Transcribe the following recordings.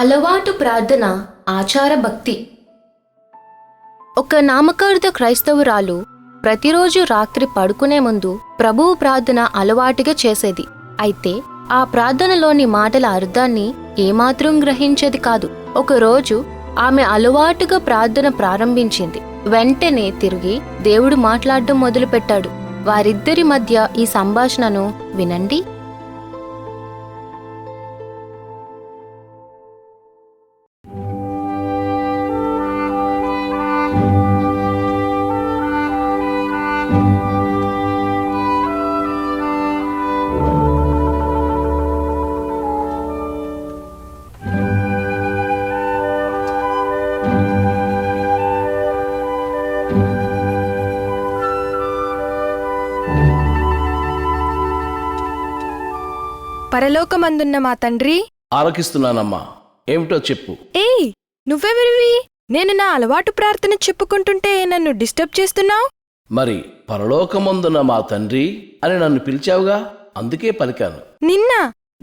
అలవాటు ప్రార్థన ఆచార భక్తి. ఒక నామకార్థ క్రైస్తవురాలు ప్రతిరోజు రాత్రి పడుకునే ముందు ప్రభువు ప్రార్థన అలవాటుగా చేసేది. అయితే ఆ ప్రార్థనలోని మాటల అర్థాన్ని ఏమాత్రం గ్రహించేది కాదు. ఒకరోజు ఆమె అలవాటుగా ప్రార్థన ప్రారంభించింది. వెంటనే తిరిగి దేవుడు మాట్లాడడం మొదలుపెట్టాడు. వారిద్దరి మధ్య ఈ సంభాషణను వినండి. పరలోకమందున్న మా తండ్రి, ఆలకిస్తున్నానమ్మా. ఏమిటో చెప్పు. ఏయ్, నువ్వెవరివి? నేను నా అలవాటు ప్రార్థన చెప్పుకుంటుంటే నన్ను డిస్టర్బ్ చేస్తున్నావు. మరి పరలోకమందున మా తండ్రి అని నన్ను పిలిచావుగా, అందుకే పలికాను. నిన్న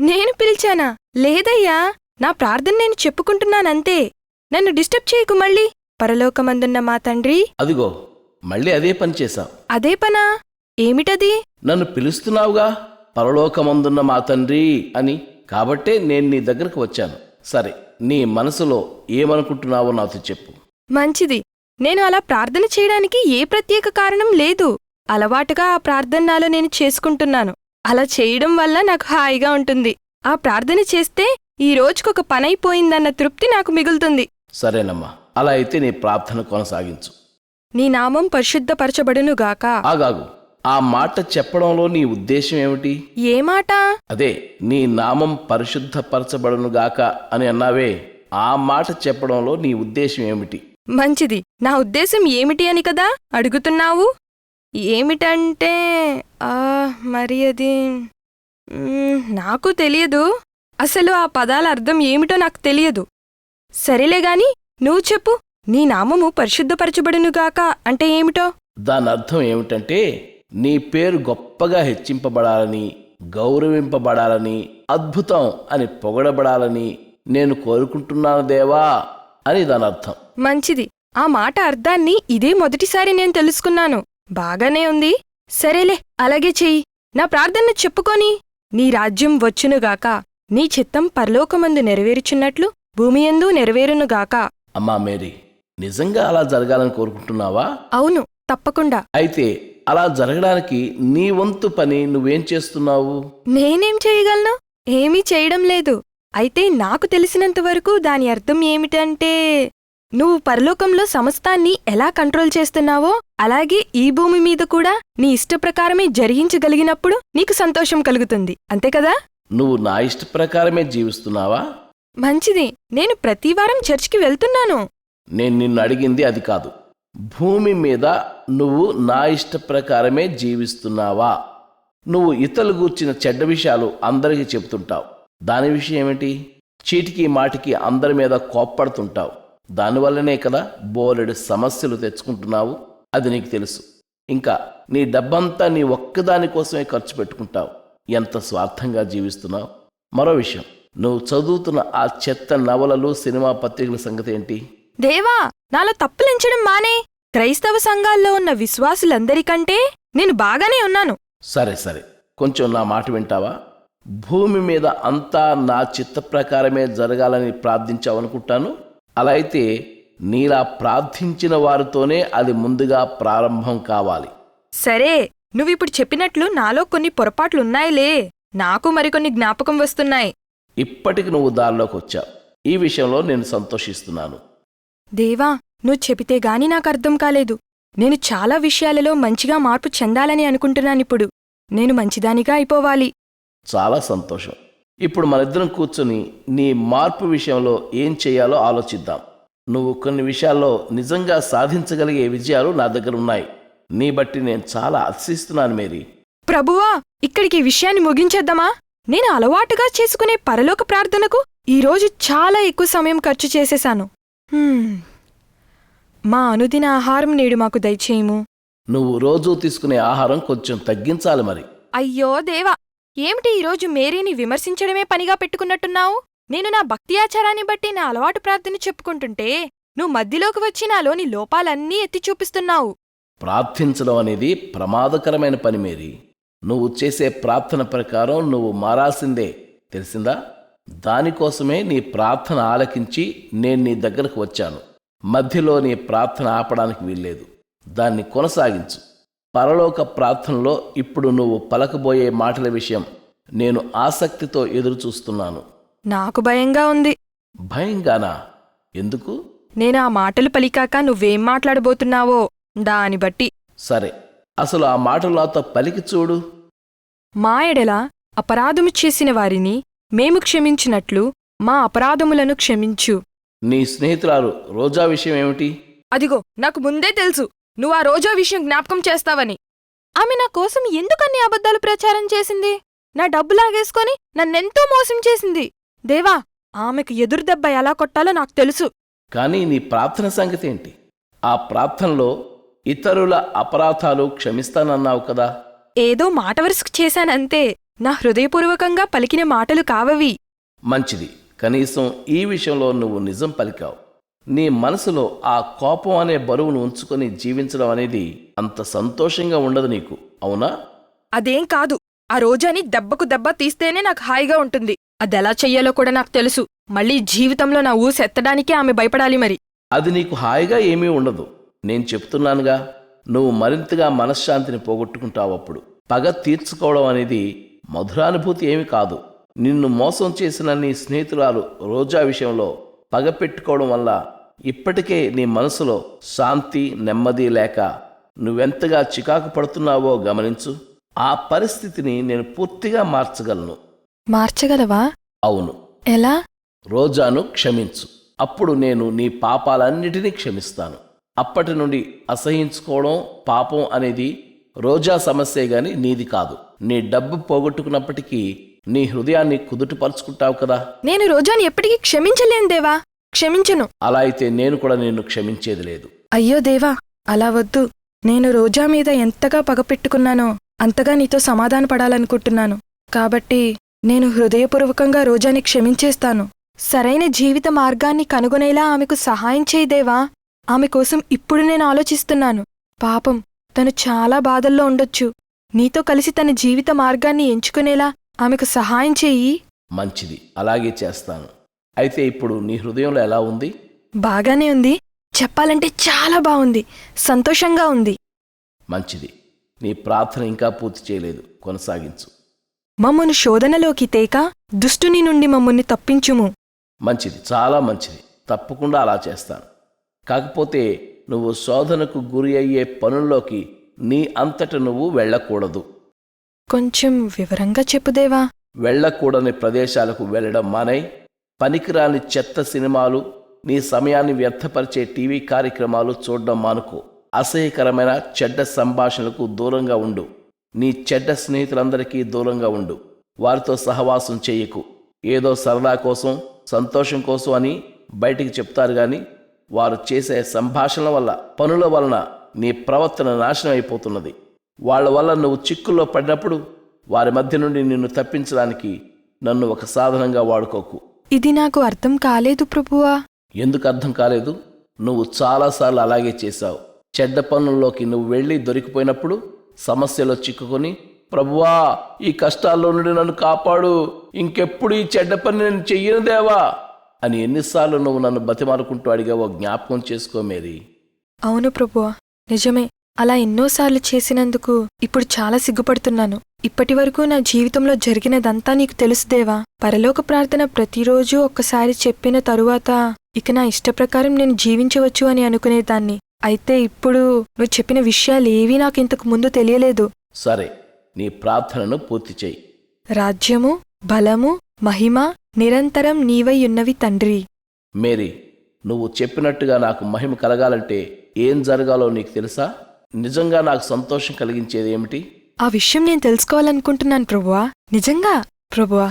నేను పిలిచానా? లేదయ్యా, నా ప్రార్థన నేను చెప్పుకుంటున్నానంతే. నన్ను డిస్టర్బ్ చేయకు మళ్ళీ. పరలోకమందున్న మా తండ్రి. అదిగో మళ్ళీ అదే పని చేశావు. అదే పనా? ఏమిటది? నన్ను పిలుస్తున్నావుగా పరలోకమందున్న మా తండ్రి అని, కాబట్టే నేను నీ దగ్గరకు వచ్చాను. సరే, నీ మనసులో ఏమనుకుంటున్నావో నాతో చెప్పు. మంచిది. నేను అలా ప్రార్థన చేయడానికి ఏ ప్రత్యేక కారణం లేదు. అలవాటుగా ఆ ప్రార్థన నాలో నేను చేసుకుంటున్నాను. అలా చేయడం వల్ల నాకు హాయిగా ఉంటుంది. ఆ ప్రార్థన చేస్తే ఈ రోజుకొక పనైపోయిందన్న తృప్తి నాకు మిగులుతుంది. సరేనమ్మా, అలా అయితే నీ ప్రార్థన కొనసాగించు. నీ నామం పరిశుద్ధపరచబడునుగాక. ఆగాగు. ఆ మాట చెప్పడంలో నీ ఉద్దేశం ఏమిటి? ఏ మాట? అదే, నీ నామం పరిశుద్ధపరచబడునుగాక అని అన్నావే, ఆ మాట చెప్పడంలో నీ ఉద్దేశం ఏమిటి? మంచిది. నా ఉద్దేశం ఏమిటి అని కదా అడుగుతున్నావు? ఏమిటంటే మరి అది నాకు తెలియదు. అసలు ఆ పదాల అర్థం ఏమిటో నాకు తెలియదు. సరేలేగాని నువ్వు చెప్పు. నీ నామము పరిశుద్ధపరచబడునుగాక అంటే ఏమిటో? దాని అర్థం ఏమిటంటే, నీ పేరు గొప్పగా హెచ్చింపబడాలని, గౌరవింపబడాలని, అద్భుతం అని పొగడబడాలని నేను కోరుకుంటున్నాను దేవా అని దాని అర్థం. మంచిది. ఆ మాట అర్థాన్ని ఇదే మొదటిసారి నేను తెలుసుకున్నాను. బాగానే ఉంది. సరేలే, అలాగే చెయ్యి. నా ప్రార్థన చెప్పుకొని, నీ రాజ్యం వచ్చునుగాక, నీ చిత్తం పరలోకమందు నెరవేరుచున్నట్లు భూమియందు నెరవేరునుగాక. అమ్మా మేరీ, నిజంగా అలా జరగాలని కోరుకుంటున్నావా? అవును, తప్పకుండా. అయితే అలా జరగడానికి నీ వంతు పని నువ్వేం చేస్తున్నావు? నేనేం చేయగలను? ఏమీ చేయడం లేదు. అయితే నాకు తెలిసినంతవరకు దాని అర్థం ఏమిటంటే, నువ్వు పరలోకంలో సమస్తాన్ని ఎలా కంట్రోల్ చేస్తున్నావో అలాగే ఈ భూమి మీద కూడా నీ ఇష్టప్రకారమే జరిగించగలిగినప్పుడు నీకు సంతోషం కలుగుతుంది. అంతే కదా? నువ్వు నా ఇష్ట ప్రకారమే జీవిస్తున్నావా? మంచిది. నేను ప్రతివారం చర్చికి వెళ్తున్నాను. నేను నిన్ను అడిగింది అది కాదు. భూమి మీద నువ్వు నా ఇష్ట ప్రకారమే జీవిస్తున్నావా? నువ్వు ఇతరులు గూర్చిన చెడ్డ విషయాలు అందరికీ చెప్తుంటావు. దాని విషయం ఏమిటి? చీటికి మాటికి అందరి మీద కోప్పడుతుంటావు. దానివల్లనే కదా బోలెడు సమస్యలు తెచ్చుకుంటున్నావు. అది నీకు తెలుసు. ఇంకా నీ డబ్బంతా నీ ఒక్కదాని కోసమే ఖర్చు పెట్టుకుంటావు. ఎంత స్వార్థంగా జీవిస్తున్నావు. మరో విషయం, నువ్వు చదువుతున్న ఆ చెత్త నవలలు, సినిమా పత్రికల సంగతి ఏంటి? దేవా, నాలో తప్పులెంచడం మానే. క్రైస్తవ సంఘాల్లో ఉన్న విశ్వాసులందరికంటే నేను బాగానే ఉన్నాను. సరే సరే, కొంచెం నా మాట వింటావా? భూమి మీద అంతా నా చిత్త ప్రకారమే జరగాలని ప్రార్థించావనుకుంటాను. అలా అయితే నీలా ప్రార్థించిన వారితోనే అది ముందుగా ప్రారంభం కావాలి. సరే, నువ్విప్పుడు చెప్పినట్లు నాలో కొన్ని పొరపాట్లున్నాయిలే. నాకు మరికొన్ని జ్ఞాపకం వస్తున్నాయి. ఇప్పటికి నువ్వు దారిలోకి వచ్చావు. ఈ విషయంలో నేను సంతోషిస్తున్నాను. దేవా, నువ్వు చెబితే గాని నాకర్థం కాలేదు. నేను చాలా విషయాలలో మంచిగా మార్పు చెందాలని అనుకుంటున్నానిప్పుడు. నేను మంచిదానిగా అయిపోవాలి. చాలా సంతోషం. ఇప్పుడు మనిద్దరం కూర్చొని నీ మార్పు విషయంలో ఏం చేయాలో ఆలోచిద్దాం. నువ్వు కొన్ని విషయాల్లో నిజంగా సాధించగలిగే విజయాలు నా దగ్గర ఉన్నాయి. నీ బట్టి నేను చాలా అతిశిస్తున్నాను మేరీ. ప్రభువా, ఇక్కడికి విషయాన్ని ముగించేద్దామా? నేను అలవాటుగా చేసుకునే పరలోక ప్రార్థనకు ఈరోజు చాలా ఎక్కువ సమయం ఖర్చు చేసేశాను. మా అనుదిన ఆహారం నేడు మాకు దయచేయము. నువ్వు రోజూ తీసుకునే ఆహారం కొంచెం తగ్గించాలి మరి. అయ్యో దేవా, ఏమిటి ఈరోజు మేరీని విమర్శించడమే పనిగా పెట్టుకున్నట్టున్నావు? నేను నా భక్తి ఆచారాన్ని బట్టి నా అలవాటు ప్రార్థన చెప్పుకుంటుంటే నువ్వు మధ్యలోకి వచ్చి నాలోని లోపాలన్నీ ఎత్తి చూపిస్తున్నావు. ప్రార్థించడం అనేది ప్రమాదకరమైన పని మేరీ. నువ్వు చేసే ప్రార్థన ప్రకారం నువ్వు మారాల్సిందే, తెలిసిందా? దానికోసమే నీ ప్రార్థన ఆలకించి నేను నీ దగ్గరకు వచ్చాను. మధ్యలో నీ ప్రార్థన ఆపడానికి వీల్లేదు, దాన్ని కొనసాగించు. పరలోక ప్రార్థనలో ఇప్పుడు నువ్వు పలకబోయే మాటల విషయం నేను ఆసక్తితో ఎదురుచూస్తున్నాను. నాకు భయంగా ఉంది. భయంగానా? ఎందుకు? నేను ఆ మాటలు పలికాక నువ్వేం మాట్లాడబోతున్నావో దాని బట్టి. సరే, అసలు ఆ మాటలు నాతో పలికి చూడు. మా ఎడల అపరాధము చేసిన వారిని మేము క్షమించినట్లు మా అపరాధములను క్షమించు. నీ స్నేహితురాలు రోజా విషయం ఏమిటి? అదిగో, నాకు ముందే తెలుసు నువ్వు ఆ రోజా విషయం జ్ఞాపకం చేస్తావని. ఆమె నా కోసం ఎందుకన్ని అబద్ధాలు ప్రచారం చేసింది? నా డబ్బు లాగేసుకొని నన్నెంతో మోసం చేసింది. దేవా, ఆమెకు ఎదురుదెబ్బ ఎలా కొట్టాలో నాకు తెలుసు. కానీ నీ ప్రార్థన సంగతి ఏంటి? ఆ ప్రార్థనలో ఇతరుల అపరాధాలు క్షమిస్తానన్నావు కదా. ఏదో మాట వరుసకు చేశానంతే. నా హృదయపూర్వకంగా పలికిన మాటలు కావవి. మంచిది, కనీసం ఈ విషయంలో నువ్వు నిజం పలికావు. నీ మనసులో ఆ కోపం అనే బరువును ఉంచుకొని జీవించడం అనేది అంత సంతోషంగా ఉండదు నీకు, అవునా? అదేం కాదు. ఆ రోజాని దెబ్బకు దెబ్బ తీస్తేనే నాకు హాయిగా ఉంటుంది. అదెలా చెయ్యాలో కూడా నాకు తెలుసు. మళ్ళీ జీవితంలో నా ఊసెత్తడానికే ఆమె భయపడాలి మరి. అది నీకు హాయిగా ఏమీ ఉండదు. నేను చెప్తున్నానుగా, నువ్వు మరింతగా మనశ్శాంతిని పోగొట్టుకుంటావు. అప్పుడు పగ తీర్చుకోవడం అనేది మధురానుభూతి ఏమి కాదు. నిన్ను మోసం చేసిన నీ స్నేహితురాలు రోజా విషయంలో పగ పెట్టుకోవడం వల్ల ఇప్పటికే నీ మనసులో శాంతి నెమ్మది లేక నువ్వెంతగా చికాకు పడుతున్నావో గమనించు. ఆ పరిస్థితిని నేను పూర్తిగా మార్చగలను. మార్చగలవా? అవును. ఎలా? రోజాను క్షమించు, అప్పుడు నేను నీ పాపాలన్నిటినీ క్షమిస్తాను. అప్పటి నుండి అసహించుకోవడం పాపం అనేది రోజా సమస్యే గాని నీది కాదు. నీ డబ్బు పోగొట్టుకున్నప్పటికీ నీ హృదయాన్ని కుదుటపరుచుకుంటావు కదా. నేను రోజాని ఎప్పటికీ క్షమించలేను దేవా, క్షమించను. అలా అయితే నేను కూడా నిన్ను క్షమించేది లేదు. అయ్యో దేవా, అలా వద్దు. నేను రోజా మీద ఎంతగా పగపెట్టుకున్నానో అంతగా నీతో సమాధానపడాలనుకుంటున్నాను. కాబట్టి నేను హృదయపూర్వకంగా రోజాని క్షమించేస్తాను. సరైన జీవిత మార్గాన్ని కనుగొనేలా ఆమెకు సహాయం చేయి దేవా. ఆమె కోసం ఇప్పుడు నేను ఆలోచిస్తున్నాను. పాపం, తను చాలా బాధల్లో ఉండొచ్చు. నీతో కలిసి తన జీవిత మార్గాన్ని ఎంచుకునేలా ఆమెకు సహాయం చెయ్యి. మంచిది, అలాగే చేస్తాను. అయితే ఇప్పుడు నీ హృదయంలో ఎలా ఉంది? బాగానే ఉంది. చెప్పాలంటే చాలా బాగుంది. సంతోషంగా ఉంది. మంచిది. నీ ప్రార్థన ఇంకా పూర్తి చేయలేదు, కొనసాగించు. మమ్మును శోధనలోకి తేక దుష్టుని నుండి మమ్ముని తప్పించుము. మంచిది, చాలా మంచిది. తప్పకుండా అలా చేస్తాను. కాకపోతే నువ్వు శోధనకు గురి అయ్యే పనుల్లోకి నీ అంతట నువ్వు వెళ్ళకూడదు. కొంచెం వివరంగా చెప్పుదేవా. వెళ్ళకూడని ప్రదేశాలకు వెళ్ళడం మానేయ్. పనికిరాని చెత్త సినిమాలు, నీ సమయాన్ని వ్యర్థపరిచే టీవీ కార్యక్రమాలు చూడడం మానుకో. అసహ్యకరమైన చెడ్డ సంభాషణలకు దూరంగా ఉండు. నీ చెడ్డ స్నేహితులందరికీ దూరంగా ఉండు. వారితో సహవాసం చెయ్యకు. ఏదో సరదా కోసం, సంతోషం కోసం అని బయటికి చెప్తారు గాని వారు చేసే సంభాషణల వల్ల, పనుల వలన నీ ప్రవర్తన నాశనం అయిపోతున్నది. వాళ్ల వల్ల నువ్వు చిక్కుల్లో పడినప్పుడు వారి మధ్య నుండి నిన్ను తప్పించడానికి నన్ను ఒక సాధనంగా వాడుకోకు. ఇది నాకు అర్థం కాలేదు ప్రభువా. ఎందుకు అర్థం కాలేదు? నువ్వు చాలాసార్లు అలాగే చేశావు. చెడ్డ పనుల్లోకి నువ్వు వెళ్ళి దొరికిపోయినప్పుడు సమస్యలో చిక్కుకొని, ప్రభువా ఈ కష్టాల్లో నుండి నన్ను కాపాడు, ఇంకెప్పుడు ఈ చెడ్డ పని నేను చెయ్యను దేవా అని ఎన్నిసార్లు నువ్వు నన్ను బతిమాలుకుంటూ అడిగావో జ్ఞాపకం చేసుకో మేరీ. అవును ప్రభువా, నిజమే. అలా ఎన్నోసార్లు చేసినందుకు ఇప్పుడు చాలా సిగ్గుపడుతున్నాను. ఇప్పటివరకు నా జీవితంలో జరిగినదంతా నీకు తెలుసు దేవా. పరలోక ప్రార్థన ప్రతిరోజూ ఒక్కసారి చెప్పిన తరువాత ఇక నా ఇష్టప్రకారం నేను జీవించవచ్చు అని అనుకునేదాన్ని. అయితే ఇప్పుడు నువ్వు చెప్పిన విషయాలేవీ నాకు ఇంతకు ముందు తెలియలేదు. సరే, నీ ప్రార్థనను పూర్తి చెయ్యి. రాజ్యము, బలము, మహిమ నిరంతరం నీవైయున్నవి తండ్రి. మేరీ, నువ్వు చెప్పినట్టుగా నాకు మహిమ కలగాలంటే ఏం జరగాలో నీకు తెలుసా? నిజంగా నాకు సంతోషం కలిగించేది ఏమిటి? ఆ విషయం నేను తెలుసుకోవాలనుకుంటున్నాను ప్రభువా. నిజంగా ప్రభువా,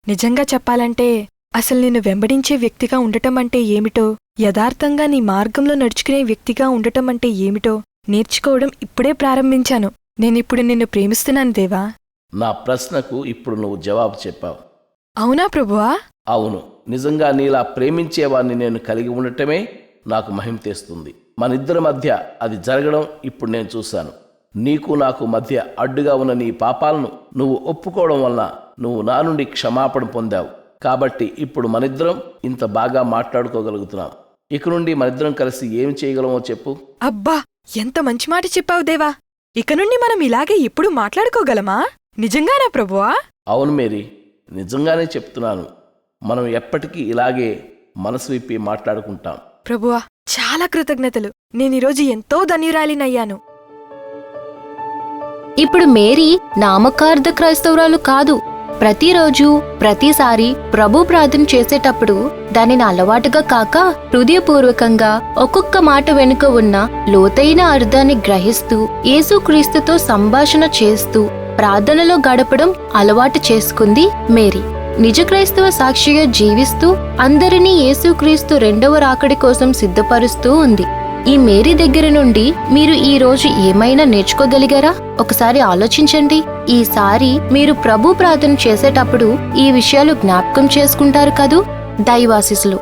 నిజంగా చెప్పాలంటే అసలు నిన్ను వెంబడించే వ్యక్తిగా ఉండటం అంటే ఏమిటో, యథార్థంగా నీ మార్గంలో నడుచుకునే వ్యక్తిగా ఉండటం అంటే ఏమిటో నేర్చుకోవడం ఇప్పుడే ప్రారంభించాను. నేనిప్పుడు నిన్ను ప్రేమిస్తున్నాను దేవా. నా ప్రశ్నకు ఇప్పుడు నువ్వు జవాబు చెప్పావు. అవునా ప్రభువా? అవును. నిజంగా నీలా ప్రేమించేవాడిని నేను కలిగి ఉండటమే నాకు మహిమ తెస్తుంది. మనిద్దరి మధ్య అది జరగడం ఇప్పుడు నేను చూశాను. నీకు నాకు మధ్య అడ్డుగా ఉన్న నీ పాపాలను నువ్వు ఒప్పుకోవడం వలన నువ్వు నా నుండి క్షమాపణ పొందావు. కాబట్టి ఇప్పుడు మనిద్దరం ఇంత బాగా మాట్లాడుకోగలుగుతున్నాం. ఇక నుండి మనిద్దరం కలిసి ఏం చేయగలమో చెప్పు. అబ్బా, ఎంత మంచి మాట చెప్పావు దేవా. ఇక నుండి మనం ఇలాగే ఎప్పుడు మాట్లాడుకోగలమా? నిజంగానా ప్రభువా? అవును మేరీ, నిజంగానే చెప్తున్నాను. మనం ఎప్పటికీ ఇలాగే మనసు విప్పి మాట్లాడుకుంటాం. ప్రభువా, చాలా కృతజ్ఞతలు. నేనీరోజు ఎంతో ధన్యురాలినయ్యాను. ఇప్పుడు మేరీ నామకార్థ క్రైస్తవురాలు కాదు. ప్రతిరోజు ప్రతిసారి ప్రభు ప్రార్థన చేసేటప్పుడు దానిని అలవాటుగా కాక హృదయపూర్వకంగా ఒక్కొక్క మాట వెనుక ఉన్న లోతైన అర్థాన్ని గ్రహిస్తూ యేసుక్రీస్తుతో సంభాషణ చేస్తూ ప్రార్థనలో గడపడం అలవాటు చేసుకుంది మేరీ. నిజ క్రైస్తవ సాక్షిగా జీవిస్తూ అందరినీ యేసుక్రీస్తు రెండవ రాకడి కోసం సిద్ధపరుస్తూ ఉంది. ఈ మేరీ దగ్గర నుండి మీరు ఈ రోజు ఏమైనా నేర్చుకోగలిగారా? ఒకసారి ఆలోచించండి. ఈసారి మీరు ప్రభు ప్రార్థన చేసేటప్పుడు ఈ విషయాలు జ్ఞాపకం చేసుకుంటారు కదూ? దైవాశీస్సులు.